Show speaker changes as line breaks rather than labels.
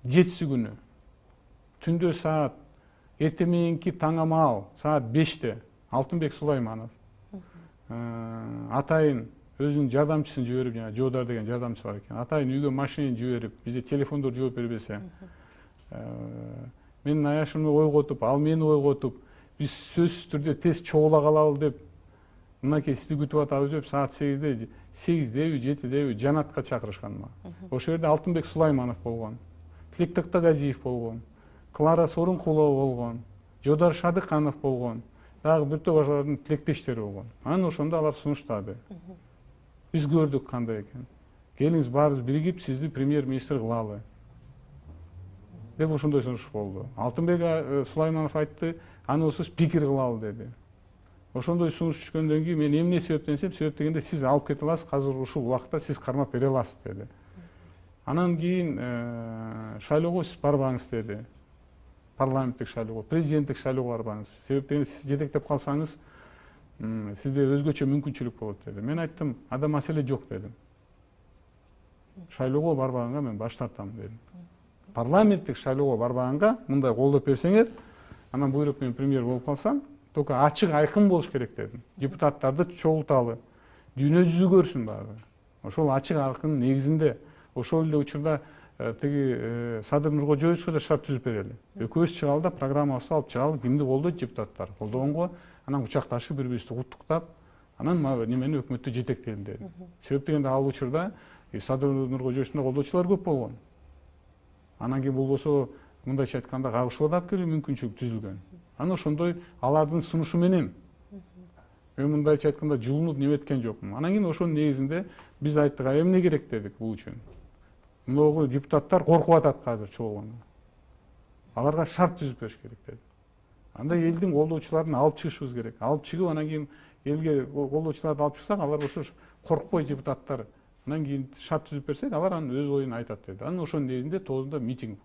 7 күнү түндө саат эртең мененки таңамал саат 5-те Алтынбек Сулайманов атайын өзүнүн жардамчысын жиберип, жана Жоодар деген жардамчысы бар экен. Атайын үйгө машинени жиберип, бизде телефондор жооп бербесе, менин аяшымды ойготуп, ал мени ойготуп, биз сөзсүз түрдө тез чогула калалы деп, мынакей сизди күтүп атабыз деп, саат 8-де, 8-деби, 7-деби жанатка чакырышкан мага. Ошол жерде Алтынбек Сулайманов болгон, Тилек Тактагазиев болгон, Клара Сорункулова болгон, Жоодар Шадыканов болгон, дагы бир топ алардын тилектештери болгон. Анан ошондо алар сунуштады. Биз көрдүк кандай экен. Келиңиз баарыбыз биригип сизди премьер-министр кылалы деп ошондой сунуш болду. Алтынбек Сулайманов айтты, аны болсо спикер кылалы деди. Ошондой сунуш түшкөндөн кийин мен эмне себептен десем, себеп дегенде сиз алып кете аласыз, азыр ушул убакытта сиз кармап бере аласыз деди. Анан кийин шайлоого сиз барбаңыз деди. Парламенттик шайлоого, президенттик шайлоого барбаңыз. Себеп дегенде сиз жетектеп калсаңыз, сизде өзгөчө мүмкүнчүлүк болот деди. Мен айттым, ада маселе жок дедим. Шайлоого барбаганга мен баш тартам дедим. Парламенттик шайлоого барбаганга мындай колдоп берсеңер, анан буйруп мен премьер болуп калсам, только ачык айкын болуш керек дедим. Депутаттарды чогулталы, дүйнө жүзү көрсүн баары. Ошол ачык айкын негизинде ошол эле учурда тиги Садыр Нуркожоевичке да шарт түзүп берели. Экөөбүз чыгалы да программабызды алып чыгалы, кимди колдойт депутаттар. Колдогонго анан кучакташып бири-бирибизди куттуктап, анан немени өкмөттү жетектейли деди. Себеп дегенде ал учурда Садыр Нуркожоевичтин колдоочулары көп болгон. Анан кийин болбосо мындайча айтканда кагышуулар да келүү мүмкүнчүлүк түзүлгөн. Анан ошондой алардын сунушу менен мен мындайча айтканда жулунуп неметкен жокмун. Анан кийин ошонун негизинде биз айттык, эмне керек дедик бул үчүн. Могу депутаттар коркуп атат азыр чогулганга. Аларга шарт түзүп бериш керек деди. Анда элдин колдоочуларын алып чыгышыбыз керек. Алып чыгып, анан кийин элге колдоочуларды алып чыксак, алар ошо коркпой депутаттар. Анан кийин шарт түзүп берсек, алар анын өз оюн айтат деди. Анан ошонун негизинде 9-да митинг